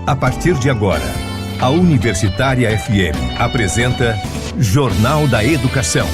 A partir de agora, a Universitária FM apresenta Jornal da Educação.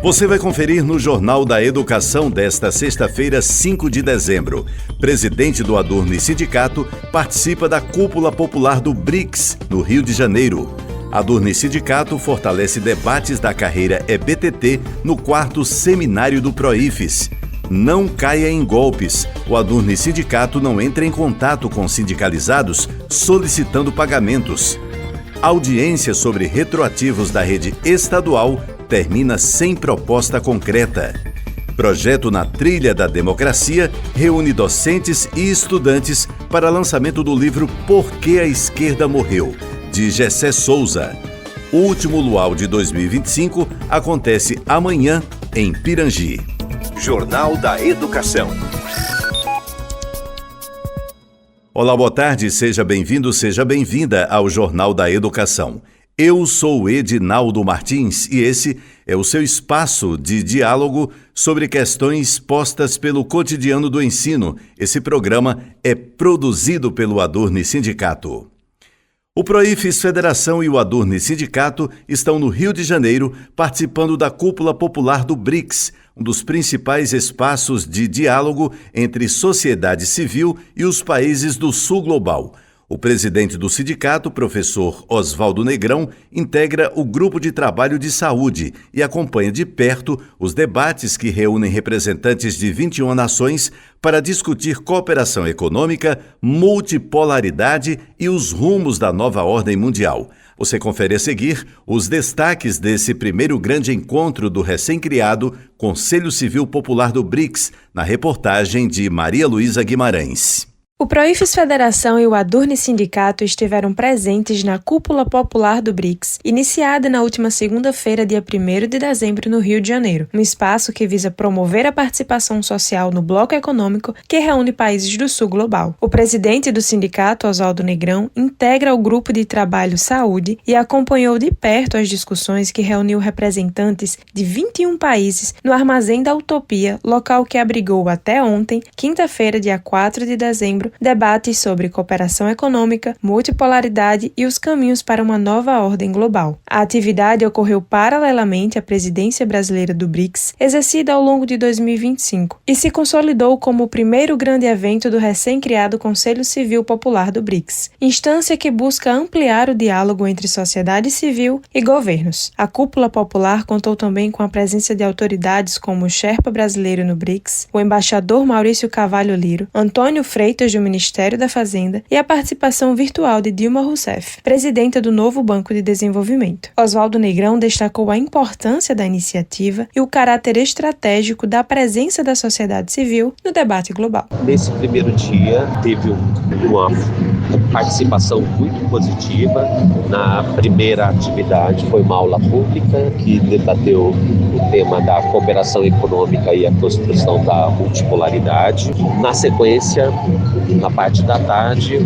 Você vai conferir no Jornal da Educação desta sexta-feira, 5 de dezembro. Presidente do Adurni Sindicato participa da Cúpula Popular do BRICS, no Rio de Janeiro. Adurni Sindicato fortalece debates da carreira EBTT no 4º Seminário do Proifes. Não caia em golpes. O Adurni Sindicato não entra em contato com sindicalizados solicitando pagamentos. Audiência sobre retroativos da rede estadual termina sem proposta concreta. Projeto Na Trilha da Democracia reúne docentes e estudantes para lançamento do livro Por que a Esquerda Morreu, de Gessé Souza. O último luau de 2025 acontece amanhã em Pirangi. Jornal da Educação. Olá, boa tarde, seja bem-vindo, seja bem-vinda ao Jornal da Educação. Eu sou Edinaldo Martins e esse é o seu espaço de diálogo sobre questões postas pelo cotidiano do ensino. Esse programa é produzido pelo Adurni Sindicato. O Proifes Federação e o Adurni Sindicato estão no Rio de Janeiro participando da Cúpula Popular do BRICS, um dos principais espaços de diálogo entre sociedade civil e os países do Sul Global. O presidente do sindicato, professor Oswaldo Negrão, integra o grupo de trabalho de saúde e acompanha de perto os debates que reúnem representantes de 21 nações para discutir cooperação econômica, multipolaridade e os rumos da nova ordem mundial. Você confere a seguir os destaques desse primeiro grande encontro do recém-criado Conselho Civil Popular do BRICS, na reportagem de Maria Luísa Guimarães. O Proifes Federação e o Adurni Sindicato estiveram presentes na Cúpula Popular do BRICS, iniciada na última segunda-feira, dia 1º de dezembro, no Rio de Janeiro, um espaço que visa promover a participação social no bloco econômico que reúne países do Sul Global. O presidente do sindicato, Oswaldo Negrão, integra o grupo de trabalho Saúde e acompanhou de perto as discussões que reuniu representantes de 21 países no Armazém da Utopia, local que abrigou até ontem, quinta-feira, dia 4 de dezembro, debates sobre cooperação econômica, multipolaridade e os caminhos para uma nova ordem global. A atividade ocorreu paralelamente à presidência brasileira do BRICS, exercida ao longo de 2025, e se consolidou como o primeiro grande evento do recém-criado Conselho Civil Popular do BRICS, instância que busca ampliar o diálogo entre sociedade civil e governos. A Cúpula Popular contou também com a presença de autoridades como o Sherpa brasileiro no BRICS, o embaixador Maurício Carvalho Liro, Antônio Freitas do Ministério da Fazenda e a participação virtual de Dilma Rousseff, presidenta do novo Banco de Desenvolvimento. Oswaldo Negrão destacou a importância da iniciativa e o caráter estratégico da presença da sociedade civil no debate global. Nesse primeiro dia, teve uma participação muito positiva. Na primeira atividade foi uma aula pública que debateu o tema da cooperação econômica e a construção da multipolaridade. Na sequência, na parte da tarde,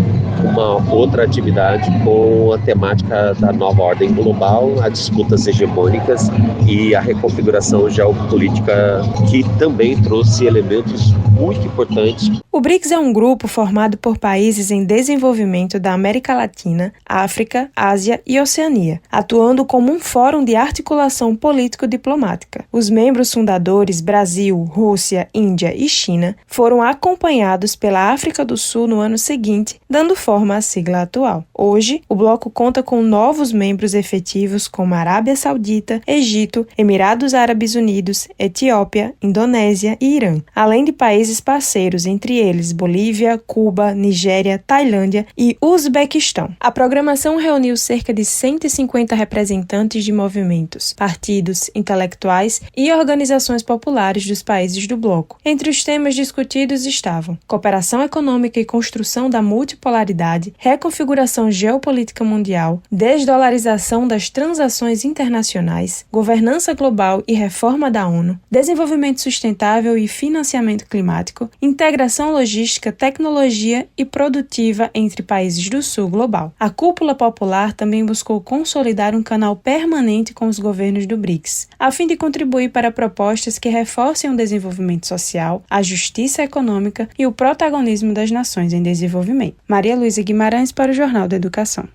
uma outra atividade com a temática da nova ordem global, as disputas hegemônicas e a reconfiguração geopolítica, que também trouxe elementos muito importantes. O BRICS é um grupo formado por países em desenvolvimento da América Latina, África, Ásia e Oceania, atuando como um fórum de articulação político-diplomática. Os membros fundadores, Brasil, Rússia, Índia e China, foram acompanhados pela África do Sul no ano seguinte, dando forma à sigla atual. Hoje, o bloco conta com novos membros efetivos como Arábia Saudita, Egito, Emirados Árabes Unidos, Etiópia, Indonésia e Irã, além de países parceiros, entre eles Bolívia, Cuba, Nigéria, Tailândia e Uzbequistão. A programação reuniu cerca de 150 representantes de movimentos, partidos, intelectuais e organizações populares dos países do bloco. Entre os temas discutidos estavam cooperação econômica e construção da multipolaridade, reconfiguração geopolítica mundial, desdolarização das transações internacionais, governança global e reforma da ONU, desenvolvimento sustentável e financiamento climático, integração logística, tecnologia e produtiva entre países do Sul Global. A Cúpula Popular também buscou consolidar um canal permanente com os governos do BRICS, a fim de contribuir para propostas que reforcem o desenvolvimento social, a justiça econômica e o protagonismo das nações em desenvolvimento. Maria Luísa Guimarães para o Jornal da Educação.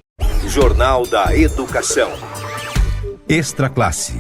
Jornal da Educação. Extra classe.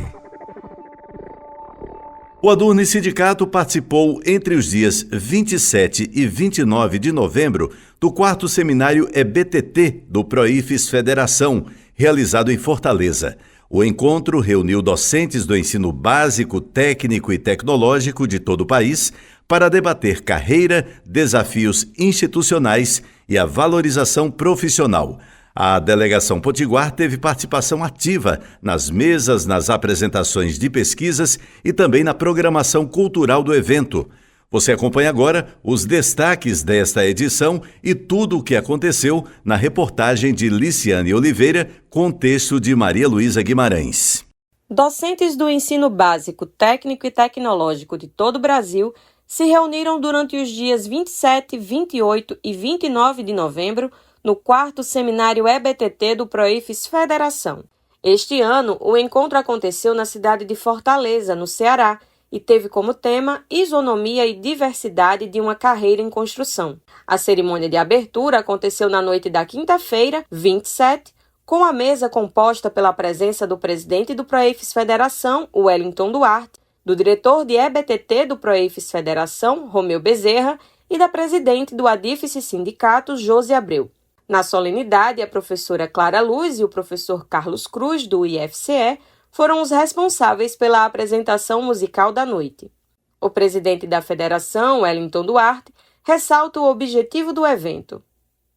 O Adurne Sindicato participou entre os dias 27 e 29 de novembro do 4º Seminário EBTT do Proifes Federação, realizado em Fortaleza. O encontro reuniu docentes do ensino básico, técnico e tecnológico de todo o país para debater carreira, desafios institucionais e a valorização profissional. A delegação potiguar teve participação ativa nas mesas, nas apresentações de pesquisas e também na programação cultural do evento. Você acompanha agora os destaques desta edição e tudo o que aconteceu na reportagem de Liciane Oliveira, com texto de Maria Luísa Guimarães. Docentes do ensino básico, técnico e tecnológico de todo o Brasil se reuniram durante os dias 27, 28 e 29 de novembro no 4º Seminário EBTT do Proifes Federação. Este ano, o encontro aconteceu na cidade de Fortaleza, no Ceará, e teve como tema Isonomia e Diversidade de uma Carreira em Construção. A cerimônia de abertura aconteceu na noite da quinta-feira, 27, com a mesa composta pela presença do presidente do Proifes Federação, Wellington Duarte, do diretor de EBTT do Proifes Federação, Romeu Bezerra, e da presidente do Adífice Sindicato, Josi Abreu. Na solenidade, a professora Clara Luz e o professor Carlos Cruz, do IFCE, foram os responsáveis pela apresentação musical da noite. O presidente da federação, Wellington Duarte, ressalta o objetivo do evento.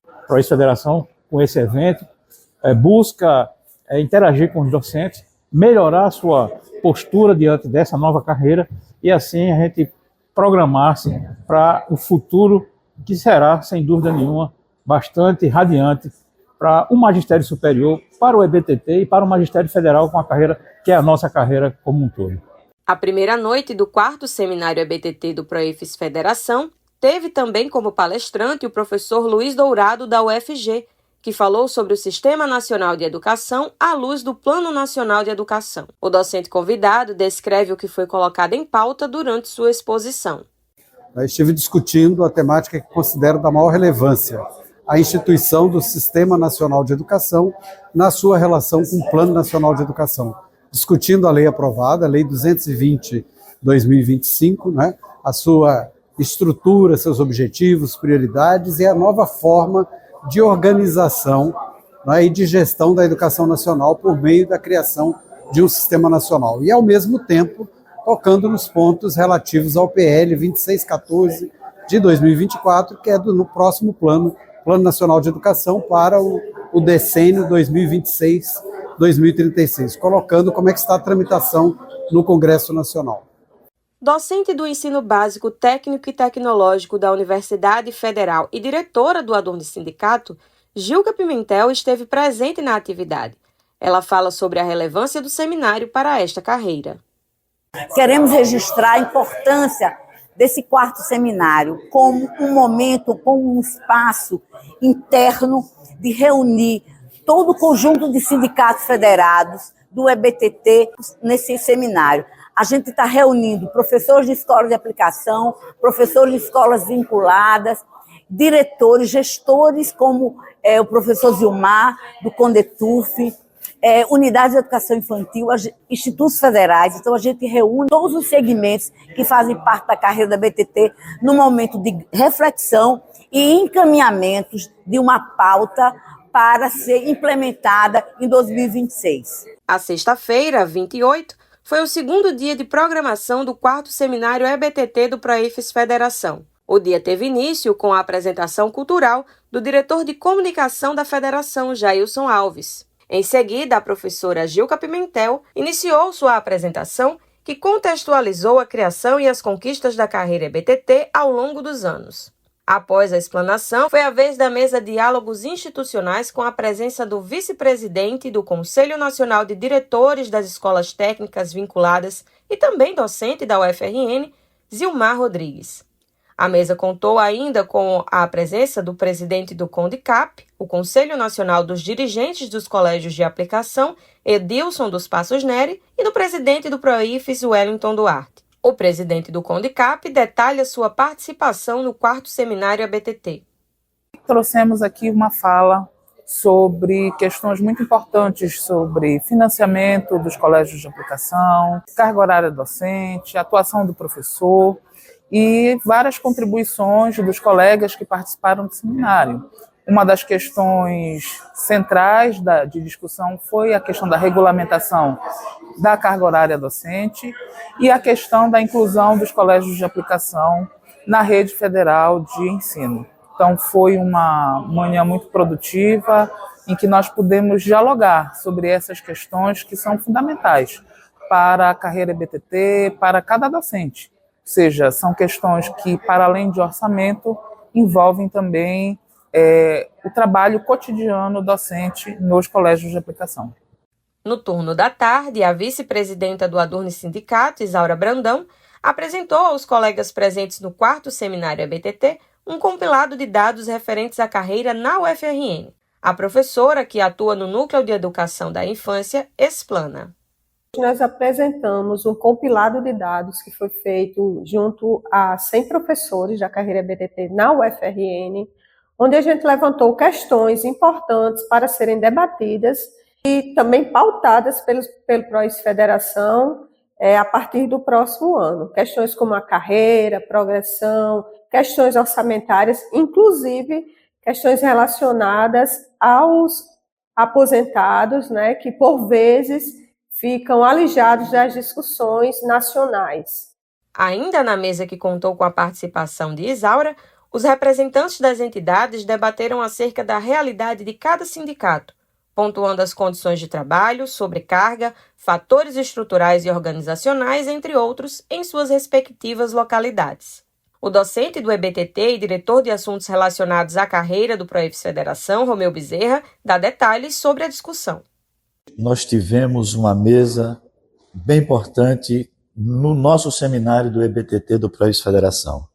A Proifes Federação, com esse evento, busca interagir com os docentes, melhorar a sua postura diante dessa nova carreira e assim a gente programar-se para o futuro que será, sem dúvida nenhuma, bastante radiante para o magistério superior, para o EBTT e para o magistério federal com a carreira que é a nossa carreira como um todo. A primeira noite do 4º Seminário EBTT do Proifes Federação teve também como palestrante o professor Luiz Dourado da UFG, que falou sobre o Sistema Nacional de Educação à luz do Plano Nacional de Educação. O docente convidado descreve o que foi colocado em pauta durante sua exposição. Eu estive discutindo a temática que considero da maior relevância, a instituição do Sistema Nacional de Educação na sua relação com o Plano Nacional de Educação. Discutindo a lei aprovada, a Lei 220/2025, né, a sua estrutura, seus objetivos, prioridades e a nova forma de organização, né, e de gestão da educação nacional por meio da criação de um sistema nacional. E, ao mesmo tempo, tocando nos pontos relativos ao PL 2614 de 2024, que é no próximo Plano Nacional de Educação para o decênio 2026-2036, colocando como é que está a tramitação no Congresso Nacional. Docente do ensino básico, técnico e tecnológico da Universidade Federal e diretora do Adurne Sindicato, Gilca Pimentel esteve presente na atividade. Ela fala sobre a relevância do seminário para esta carreira. Queremos registrar a importância desse 4º seminário como um momento, como um espaço interno de reunir todo o conjunto de sindicatos federados do EBTT nesse seminário. A gente está reunindo professores de escola de aplicação, professores de escolas vinculadas, diretores, gestores como o professor Zilmar, do Condetuf, unidades de educação infantil, institutos federais. Então, a gente reúne todos os segmentos que fazem parte da carreira da BTT no momento de reflexão e encaminhamentos de uma pauta para ser implementada em 2026. A sexta-feira, 28, foi o segundo dia de programação do 4º Seminário EBTT do Proifes Federação. O dia teve início com a apresentação cultural do diretor de comunicação da Federação, Jailson Alves. Em seguida, a professora Gilca Pimentel iniciou sua apresentação, que contextualizou a criação e as conquistas da carreira EBTT ao longo dos anos. Após a explanação, foi a vez da mesa Diálogos Institucionais com a presença do vice-presidente do Conselho Nacional de Diretores das Escolas Técnicas Vinculadas e também docente da UFRN, Zilmar Rodrigues. A mesa contou ainda com a presença do presidente do CONDICAP, o Conselho Nacional dos Dirigentes dos Colégios de Aplicação, Edilson dos Passos Neri, e do presidente do PROIFES, Wellington Duarte. O presidente do CONDICAP detalha sua participação no 4º Seminário ABTT. Trouxemos aqui uma fala sobre questões muito importantes sobre financiamento dos colégios de aplicação, carga horária docente, atuação do professor e várias contribuições dos colegas que participaram do seminário. Uma das questões centrais de discussão foi a questão da regulamentação da carga horária docente e a questão da inclusão dos colégios de aplicação na rede federal de ensino. Então, foi uma manhã muito produtiva em que nós pudemos dialogar sobre essas questões que são fundamentais para a carreira EBTT, para cada docente. Ou seja, são questões que, para além de orçamento, envolvem também o trabalho cotidiano docente nos colégios de aplicação. No turno da tarde, a vice-presidenta do Adurne Sindicato, Isaura Brandão, apresentou aos colegas presentes no 4º Seminário EBTT um compilado de dados referentes à carreira na UFRN. A professora, que atua no Núcleo de Educação da Infância, explana. Nós apresentamos um compilado de dados que foi feito junto a 100 professores da carreira EBTT na UFRN, onde a gente levantou questões importantes para serem debatidas e também pautadas pelo PROIFES Federação a partir do próximo ano. Questões como a carreira, progressão, questões orçamentárias, inclusive questões relacionadas aos aposentados, né, que por vezes ficam alijados das discussões nacionais. Ainda na mesa que contou com a participação de Isaura, os representantes das entidades debateram acerca da realidade de cada sindicato, pontuando as condições de trabalho, sobrecarga, fatores estruturais e organizacionais, entre outros, em suas respectivas localidades. O docente do EBTT e diretor de assuntos relacionados à carreira do PROIFES Federação, Romeu Bezerra, dá detalhes sobre a discussão. Nós tivemos uma mesa bem importante no nosso seminário do EBTT do PROIFES Federação.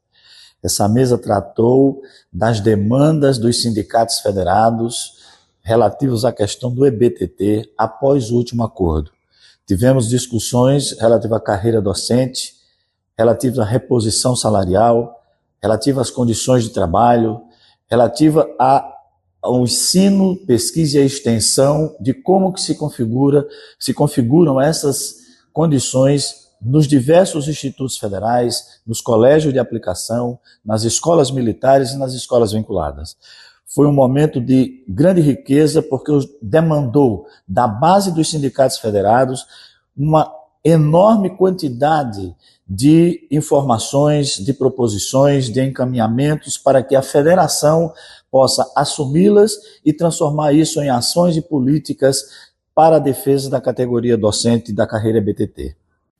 Essa mesa tratou das demandas dos sindicatos federados relativos à questão do EBTT após o último acordo. Tivemos discussões relativas à carreira docente, relativas à reposição salarial, relativas às condições de trabalho, relativa ao ensino, pesquisa e extensão, de como que se configuram essas condições nos diversos institutos federais, nos colégios de aplicação, nas escolas militares e nas escolas vinculadas. Foi um momento de grande riqueza, porque demandou da base dos sindicatos federados uma enorme quantidade de informações, de proposições, de encaminhamentos para que a federação possa assumi-las e transformar isso em ações e políticas para a defesa da categoria docente da carreira EBTT.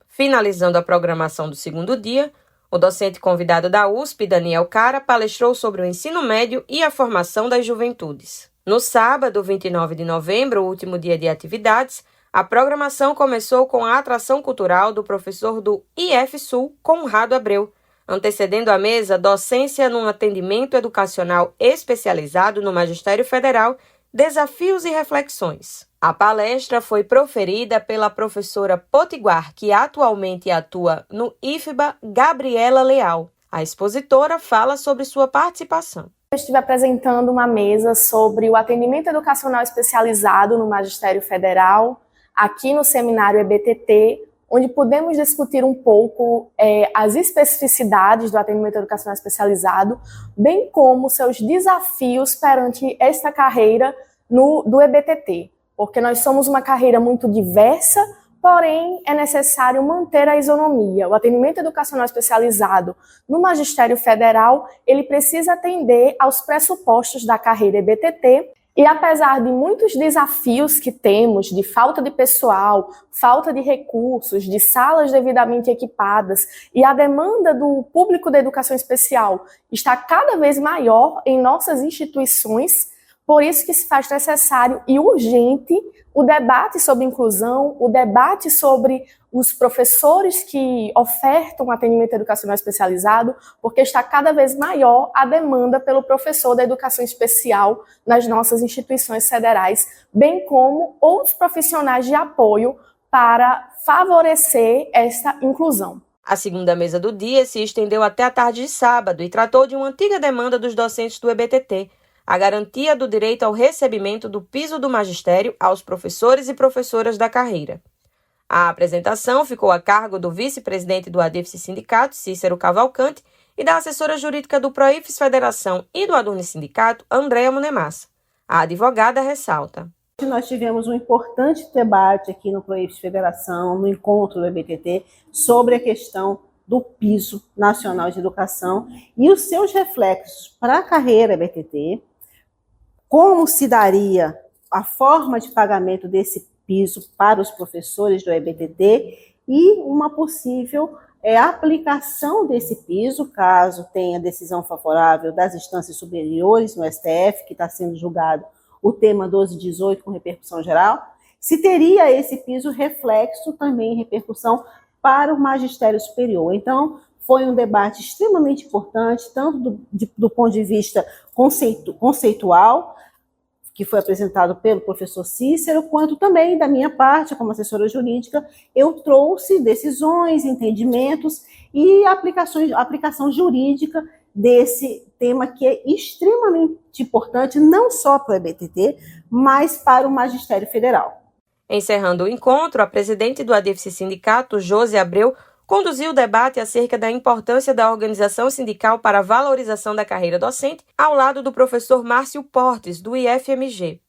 Finalizando a programação do segundo dia, o docente convidado da USP, Daniel Cara, palestrou sobre o ensino médio e a formação das juventudes. No sábado, 29 de novembro, o último dia de atividades, a programação começou com a atração cultural do professor do IF-Sul, Conrado Abreu, antecedendo a mesa Docência num Atendimento Educacional Especializado no Magistério Federal, Desafios e Reflexões. A palestra foi proferida pela professora potiguar, que atualmente atua no IFBA, Gabriela Leal. A expositora fala sobre sua participação. Eu estive apresentando uma mesa sobre o atendimento educacional especializado no Magistério Federal, aqui no seminário EBTT, onde pudemos discutir um pouco as especificidades do atendimento educacional especializado, bem como seus desafios perante esta carreira do EBTT. Porque nós somos uma carreira muito diversa, porém é necessário manter a isonomia. O atendimento educacional especializado no Magistério Federal, ele precisa atender aos pressupostos da carreira EBTT, e apesar de muitos desafios que temos, de falta de pessoal, falta de recursos, de salas devidamente equipadas, e a demanda do público da educação especial está cada vez maior em nossas instituições, por isso que se faz necessário e urgente o debate sobre inclusão, o debate sobre os professores que ofertam atendimento educacional especializado, porque está cada vez maior a demanda pelo professor da educação especial nas nossas instituições federais, bem como outros profissionais de apoio para favorecer essa inclusão. A segunda mesa do dia se estendeu até a tarde de sábado e tratou de uma antiga demanda dos docentes do EBTT, a garantia do direito ao recebimento do piso do magistério aos professores e professoras da carreira. A apresentação ficou a cargo do vice-presidente do ADIFSE Sindicato, Cícero Cavalcante, e da assessora jurídica do Proifes Federação e do Adurne Sindicato, Andréa Munemassa. A advogada ressalta. Nós tivemos um importante debate aqui no Proifes Federação, no encontro do EBTT, sobre a questão do piso nacional de educação e os seus reflexos para a carreira EBTT, como se daria a forma de pagamento desse piso para os professores do EBTT e uma possível aplicação desse piso, caso tenha decisão favorável das instâncias superiores no STF, que está sendo julgado o tema 1218 com repercussão geral, se teria esse piso reflexo também em repercussão para o magistério superior. Então, foi um debate extremamente importante, tanto do ponto de vista conceitual, que foi apresentado pelo professor Cícero, quanto também da minha parte, como assessora jurídica, eu trouxe decisões, entendimentos e aplicação jurídica desse tema que é extremamente importante, não só para o EBTT, mas para o Magistério Federal. Encerrando o encontro, a presidente do ADIFSE Sindicato, Josi Abreu, conduziu o debate acerca da importância da organização sindical para a valorização da carreira docente, ao lado do professor Márcio Portes, do IFMG.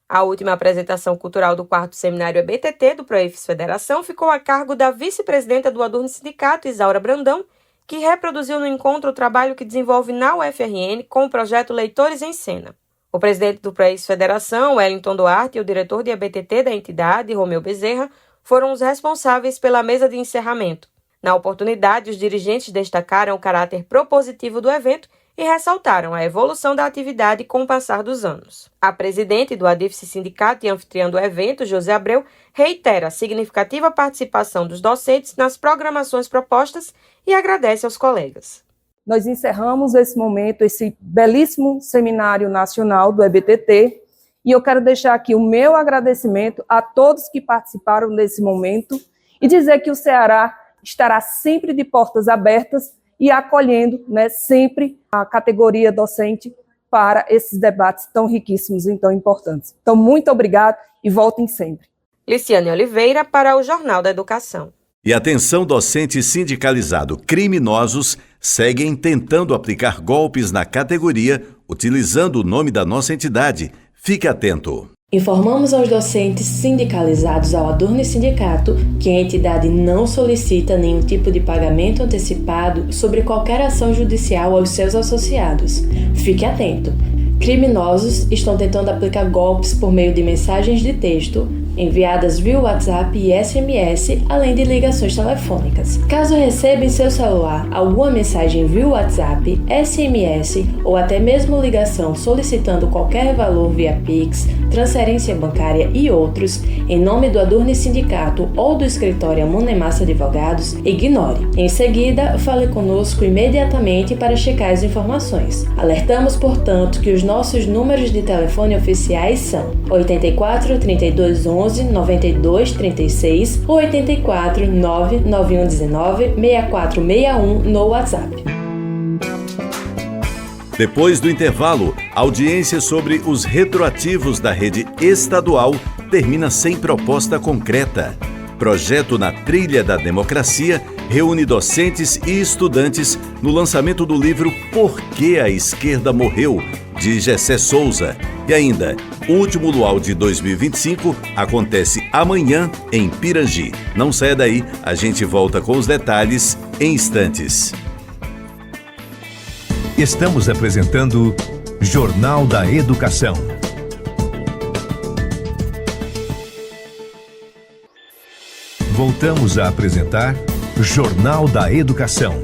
A última apresentação cultural do 4º Seminário EBTT do Proifes Federação ficou a cargo da vice-presidenta do Adurne Sindicato, Isaura Brandão, que reproduziu no encontro o trabalho que desenvolve na UFRN com o projeto Leitores em Cena. O presidente do Proifes Federação, Wellington Duarte, e o diretor de EBTT da entidade, Romeu Bezerra, foram os responsáveis pela mesa de encerramento. Na oportunidade, os dirigentes destacaram o caráter propositivo do evento e ressaltaram a evolução da atividade com o passar dos anos. A presidente do ADIFSE Sindicato e anfitriã do evento, Josi Abreu, reitera a significativa participação dos docentes nas programações propostas e agradece aos colegas. Nós encerramos esse momento, esse belíssimo seminário nacional do EBTT, e eu quero deixar aqui o meu agradecimento a todos que participaram desse momento e dizer que o Ceará estará sempre de portas abertas e acolhendo, sempre a categoria docente para esses debates tão riquíssimos e tão importantes. Então, muito obrigado e voltem sempre. Liciane Oliveira para o Jornal da Educação. E atenção, docente sindicalizado, criminosos seguem tentando aplicar golpes na categoria utilizando o nome da nossa entidade. Fique atento. Informamos aos docentes sindicalizados ao Adurne Sindicato que a entidade não solicita nenhum tipo de pagamento antecipado sobre qualquer ação judicial aos seus associados. Fique atento. Criminosos estão tentando aplicar golpes por meio de mensagens de texto enviadas via WhatsApp e SMS, além de ligações telefônicas. Caso receba em seu celular alguma mensagem via WhatsApp, SMS ou até mesmo ligação solicitando qualquer valor via Pix, transferência bancária e outros, em nome do Adurne Sindicato ou do escritório Munemassa Advogados, ignore. Em seguida, fale conosco imediatamente para checar as informações. Alertamos, portanto, que os nossos números de telefone oficiais são 84 32 11 92 36 ou 84 99119 6461 no WhatsApp. Depois do intervalo, a audiência sobre os retroativos da rede estadual termina sem proposta concreta. Projeto na Trilha da Democracia reúne docentes e estudantes no lançamento do livro Por que a Esquerda Morreu, de Gessé Souza. E ainda, o último luau de 2025 acontece amanhã em Pirangi. Não saia daí, a gente volta com os detalhes em instantes. Estamos apresentando Jornal da Educação. Voltamos a apresentar Jornal da Educação.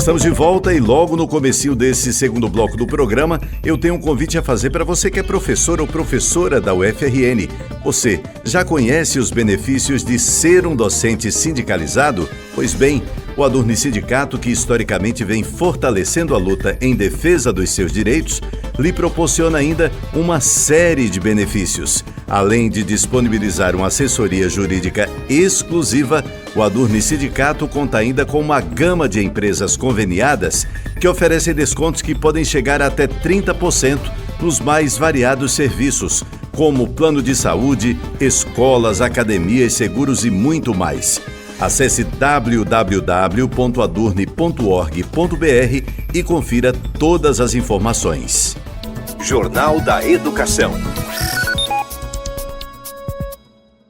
Estamos de volta e logo no comecinho desse segundo bloco do programa, eu tenho um convite a fazer para você que é professor ou professora da UFRN. Você já conhece os benefícios de ser um docente sindicalizado? Pois bem, o Adurni Sindicato, que historicamente vem fortalecendo a luta em defesa dos seus direitos, lhe proporciona ainda uma série de benefícios. Além de disponibilizar uma assessoria jurídica exclusiva, o Adurni Sindicato conta ainda com uma gama de empresas conveniadas que oferecem descontos que podem chegar até 30% nos mais variados serviços, como plano de saúde, escolas, academias, seguros e muito mais. Acesse www.adurne.org.br e confira todas as informações. Jornal da Educação.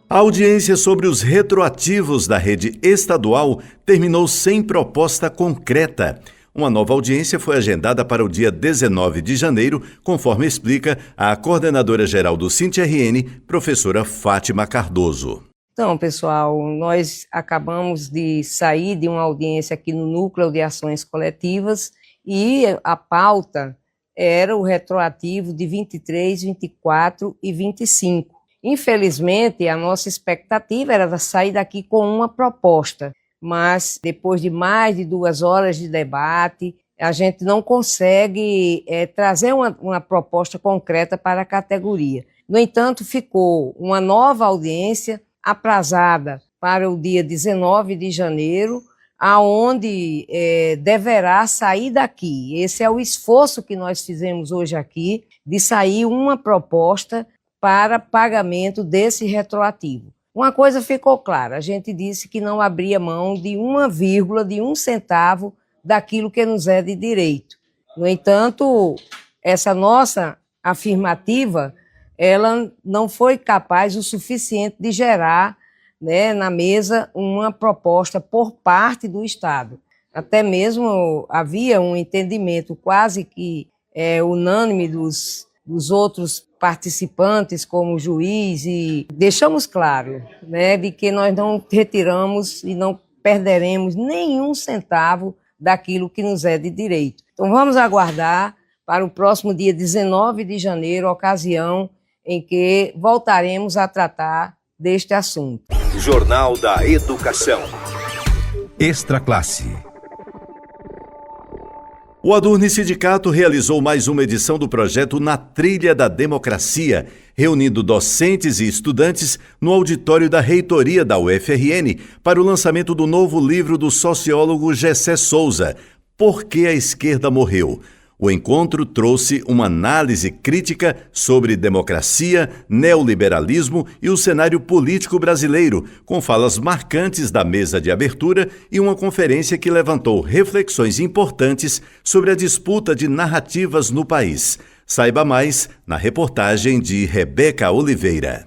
A audiência sobre os retroativos da rede estadual terminou sem proposta concreta. Uma nova audiência foi agendada para o dia 19 de janeiro, conforme explica a coordenadora-geral do SINT-RN, professora Fátima Cardoso. Então, pessoal, nós acabamos de sair de uma audiência aqui no Núcleo de Ações Coletivas e a pauta era o retroativo de 23, 24 e 25. Infelizmente, a nossa expectativa era sair daqui com uma proposta, mas depois de mais de 2 horas de debate, a gente não consegue trazer uma proposta concreta para a categoria. No entanto, ficou uma nova audiência aprazada para o dia 19 de janeiro, aonde deverá sair daqui. Esse é o esforço que nós fizemos hoje aqui, de sair uma proposta para pagamento desse retroativo. Uma coisa ficou clara, a gente disse que não abria mão de 1,1 de 1 centavo daquilo que nos é de direito. No entanto, essa nossa afirmativa, ela não foi capaz o suficiente de gerar, na mesa uma proposta por parte do Estado. Até mesmo havia um entendimento quase que unânime dos outros participantes, como juiz, e deixamos claro de que nós não retiramos e não perderemos nenhum centavo daquilo que nos é de direito. Então vamos aguardar para o próximo dia 19 de janeiro, ocasião em que voltaremos a tratar deste assunto. Jornal da Educação. Extra Classe. O Adurni Sindicato realizou mais uma edição do projeto Na Trilha da Democracia, reunindo docentes e estudantes no auditório da reitoria da UFRN para o lançamento do novo livro do sociólogo Gessé Souza, Por que a Esquerda Morreu? O encontro trouxe uma análise crítica sobre democracia, neoliberalismo e o cenário político brasileiro, com falas marcantes da mesa de abertura e uma conferência que levantou reflexões importantes sobre a disputa de narrativas no país. Saiba mais na reportagem de Rebeca Oliveira.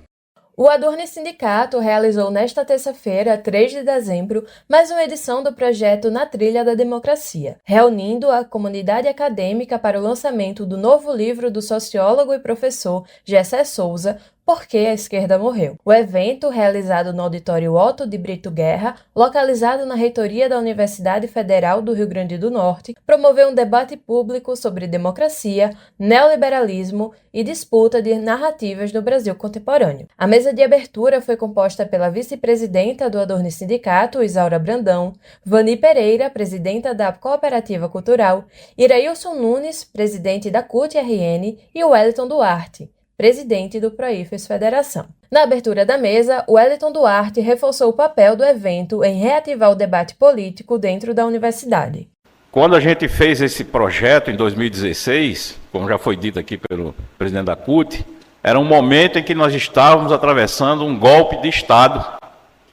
O Adurni Sindicato realizou nesta terça-feira, 3 de dezembro, mais uma edição do projeto Na Trilha da Democracia, reunindo a comunidade acadêmica para o lançamento do novo livro do sociólogo e professor Gessé Souza, Por que a Esquerda Morreu? O evento, realizado no auditório Otto de Brito Guerra, localizado na reitoria da Universidade Federal do Rio Grande do Norte, promoveu um debate público sobre democracia, neoliberalismo e disputa de narrativas no Brasil contemporâneo. A mesa de abertura foi composta pela vice-presidenta do Adurni Sindicato, Isaura Brandão, Vani Pereira, presidenta da Cooperativa Cultural, Irailson Nunes, presidente da CUT-RN, e Wellington Duarte, presidente do Proifes Federação. Na abertura da mesa, Wellington Duarte reforçou o papel do evento em reativar o debate político dentro da universidade. Quando a gente fez esse projeto em 2016, como já foi dito aqui pelo presidente da CUT, era um momento em que nós estávamos atravessando um golpe de Estado.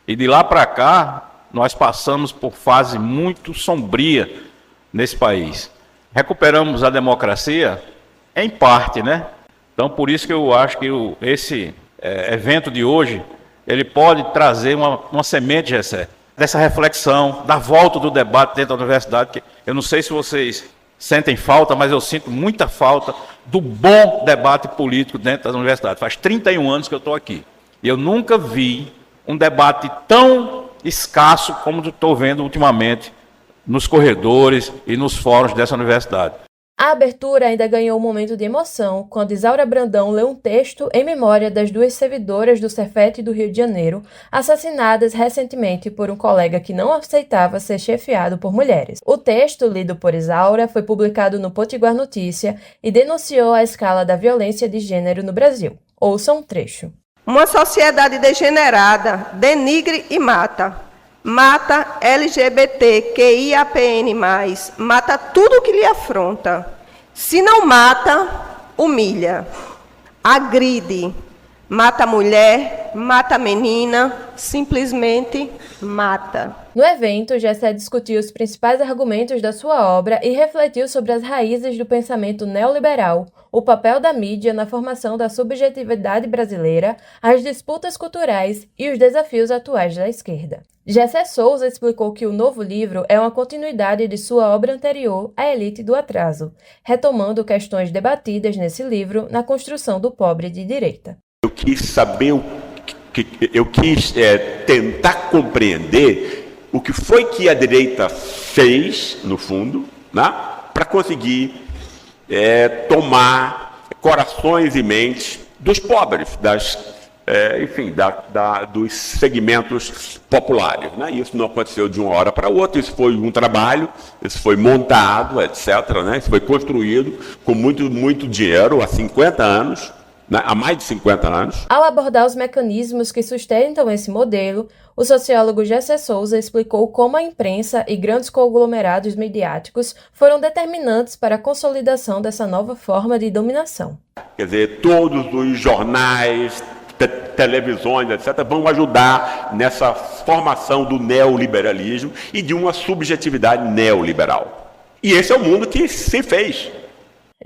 E de lá para cá, nós passamos por fase muito sombria nesse país. Recuperamos a democracia em parte, né? Então, por isso que eu acho que esse evento de hoje, ele pode trazer uma semente, Gessé, dessa reflexão, da volta do debate dentro da universidade, que eu não sei se vocês sentem falta, mas eu sinto muita falta do bom debate político dentro da universidade. Faz 31 anos que eu estou aqui. E eu nunca vi um debate tão escasso como estou vendo ultimamente nos corredores e nos fóruns dessa universidade. A abertura ainda ganhou um momento de emoção quando Isaura Brandão leu um texto em memória das 2 servidoras do Cefet do Rio de Janeiro, assassinadas recentemente por um colega que não aceitava ser chefiado por mulheres. O texto, lido por Isaura, foi publicado no Potiguar Notícia e denunciou a escala da violência de gênero no Brasil. Ouça um trecho. Uma sociedade degenerada denigre e mata. Mata LGBTQIAPN+, mata tudo que lhe afronta. Se não mata, humilha, agride, mata mulher, mata menina, simplesmente mata. No evento, Gessé discutiu os principais argumentos da sua obra e refletiu sobre as raízes do pensamento neoliberal, o papel da mídia na formação da subjetividade brasileira, as disputas culturais e os desafios atuais da esquerda. Gessé Souza explicou que o novo livro é uma continuidade de sua obra anterior, A Elite do Atraso, retomando questões debatidas nesse livro na construção do pobre de direita. Eu quis saber, tentar compreender o que foi que a direita fez, no fundo, né, para conseguir tomar corações e mentes dos pobres, dos segmentos populares. Né? Isso não aconteceu de uma hora para outra, isso foi um trabalho, isso foi montado, etc. Né? Isso foi construído com muito dinheiro há 50 anos, né? Há mais de 50 anos. Ao abordar os mecanismos que sustentam esse modelo, o sociólogo Gessé Souza explicou como a imprensa e grandes conglomerados midiáticos foram determinantes para a consolidação dessa nova forma de dominação. Quer dizer, todos os jornais, televisões, etc., vão ajudar nessa formação do neoliberalismo e de uma subjetividade neoliberal. E esse é o mundo que se fez.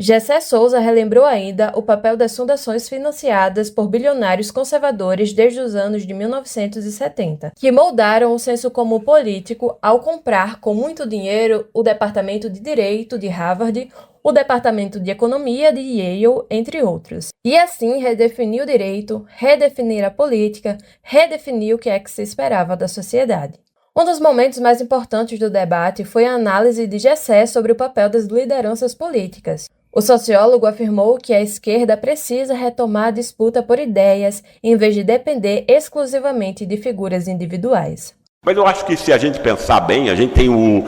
Gessé Souza relembrou ainda o papel das fundações financiadas por bilionários conservadores desde os anos de 1970, que moldaram o senso comum político ao comprar com muito dinheiro o Departamento de Direito de Harvard, o Departamento de Economia de Yale, entre outros. E assim redefinir o direito, redefinir a política, redefinir o que é que se esperava da sociedade. Um dos momentos mais importantes do debate foi a análise de Gessé sobre o papel das lideranças políticas. O sociólogo afirmou que a esquerda precisa retomar a disputa por ideias, em vez de depender exclusivamente de figuras individuais. Mas eu acho que se a gente pensar bem, a gente tem o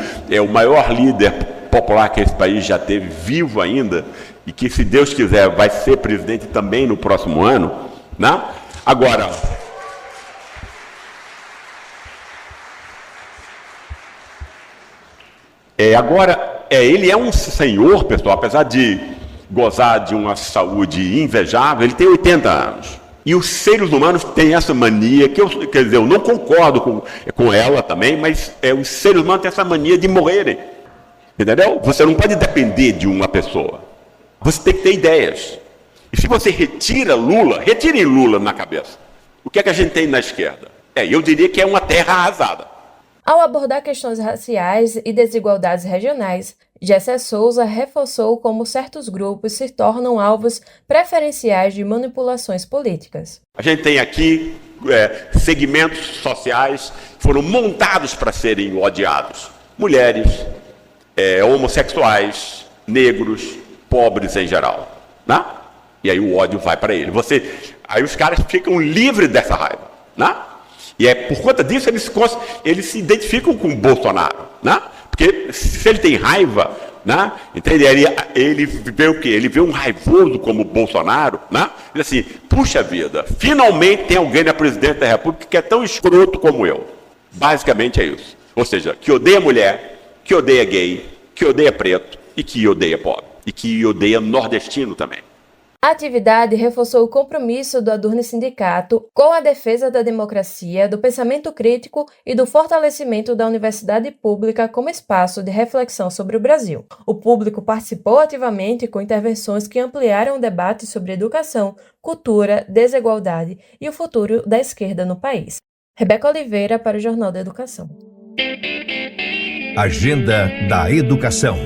maior líder popular que esse país já teve vivo ainda, e que, se Deus quiser, vai ser presidente também no próximo ano, né? Agora, ele é um senhor, pessoal, apesar de gozar de uma saúde invejável, ele tem 80 anos. E os seres humanos têm essa mania, eu não concordo com ela também, mas os seres humanos têm essa mania de morrerem. Entendeu? Você não pode depender de uma pessoa. Você tem que ter ideias. E se você retire Lula na cabeça. O que é que a gente tem na esquerda? Eu diria que é uma terra arrasada. Ao abordar questões raciais e desigualdades regionais, Gessé Souza reforçou como certos grupos se tornam alvos preferenciais de manipulações políticas. A gente tem aqui segmentos sociais que foram montados para serem odiados. Mulheres, homossexuais, negros, pobres em geral. Né? E aí o ódio vai para ele. Aí os caras ficam livres dessa raiva. Né? E por conta disso eles se identificam com o Bolsonaro, né? Porque se ele tem raiva, né? Entende? Ele vê o quê? Ele vê um raivoso como o Bolsonaro, né? Diz assim, puxa vida, finalmente tem alguém na presidência da República que é tão escroto como eu. Basicamente é isso. Ou seja, que odeia mulher, que odeia gay, que odeia preto e que odeia pobre. E que odeia nordestino também. A atividade reforçou o compromisso do Adurne Sindicato com a defesa da democracia, do pensamento crítico e do fortalecimento da universidade pública como espaço de reflexão sobre o Brasil. O público participou ativamente com intervenções que ampliaram o debate sobre educação, cultura, desigualdade e o futuro da esquerda no país. Rebeca Oliveira para o Jornal da Educação. Agenda da Educação.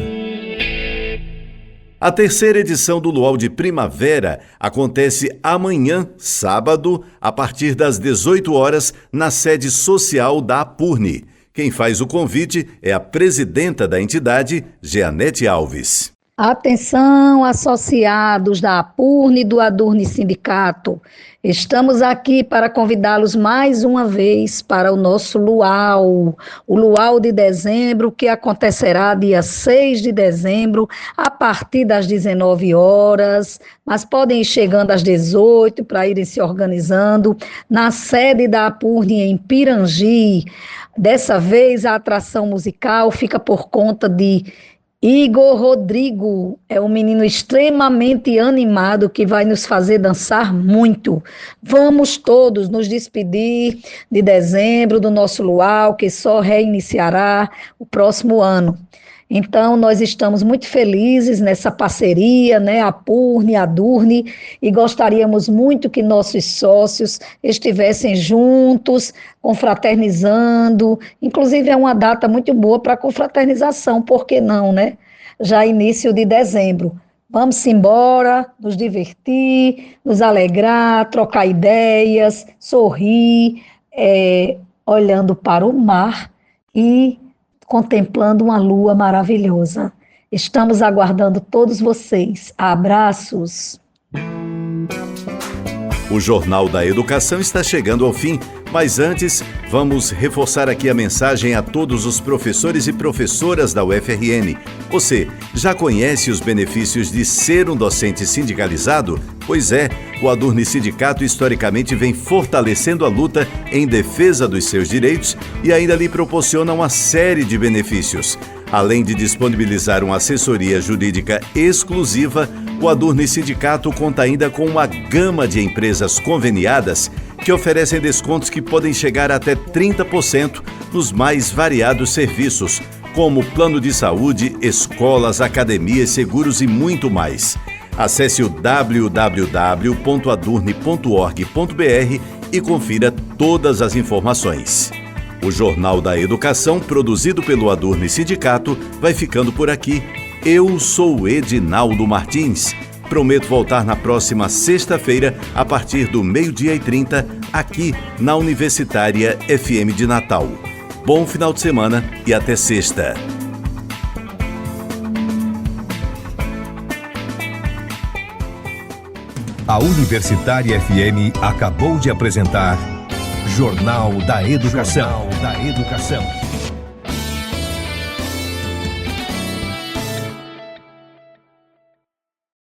A terceira edição do Luau de Primavera acontece amanhã, sábado, a partir das 18 horas, na sede social da APURNE, Quem faz o convite é a presidenta da entidade, Jeanette Alves. Atenção, associados da APURN e do Adurne Sindicato. Estamos aqui para convidá-los mais uma vez para o nosso luau, o luau de dezembro, que acontecerá dia 6 de dezembro, a partir das 19 horas, mas podem ir chegando às 18 para irem se organizando, na sede da APURN em Pirangi. Dessa vez a atração musical fica por conta de Igor Rodrigo, é um menino extremamente animado que vai nos fazer dançar muito. Vamos todos nos despedir de dezembro, do nosso luau, que só reiniciará o próximo ano. Então, nós estamos muito felizes nessa parceria, né, APURN, Adurne, e gostaríamos muito que nossos sócios estivessem juntos, confraternizando. Inclusive, é uma data muito boa para confraternização, por que não, né? Já início de dezembro. Vamos embora, nos divertir, nos alegrar, trocar ideias, sorrir, olhando para o mar e contemplando uma lua maravilhosa. Estamos aguardando todos vocês. Abraços. O Jornal da Educação está chegando ao fim, mas antes, vamos reforçar aqui a mensagem a todos os professores e professoras da UFRN. Você já conhece os benefícios de ser um docente sindicalizado? Pois é, o Adurne Sindicato historicamente vem fortalecendo a luta em defesa dos seus direitos e ainda lhe proporciona uma série de benefícios. Além de disponibilizar uma assessoria jurídica exclusiva, o Adurne Sindicato conta ainda com uma gama de empresas conveniadas que oferecem descontos que podem chegar até 30% nos mais variados serviços, como plano de saúde, escolas, academias, seguros e muito mais. Acesse o www.adurne.org.br e confira todas as informações. O Jornal da Educação, produzido pelo Adurne Sindicato, vai ficando por aqui. Eu sou Edinaldo Martins. Prometo voltar na próxima sexta-feira, a partir do 12h30, aqui na Universitária FM de Natal. Bom final de semana e até sexta. A Universitária FM acabou de apresentar Jornal da Educação.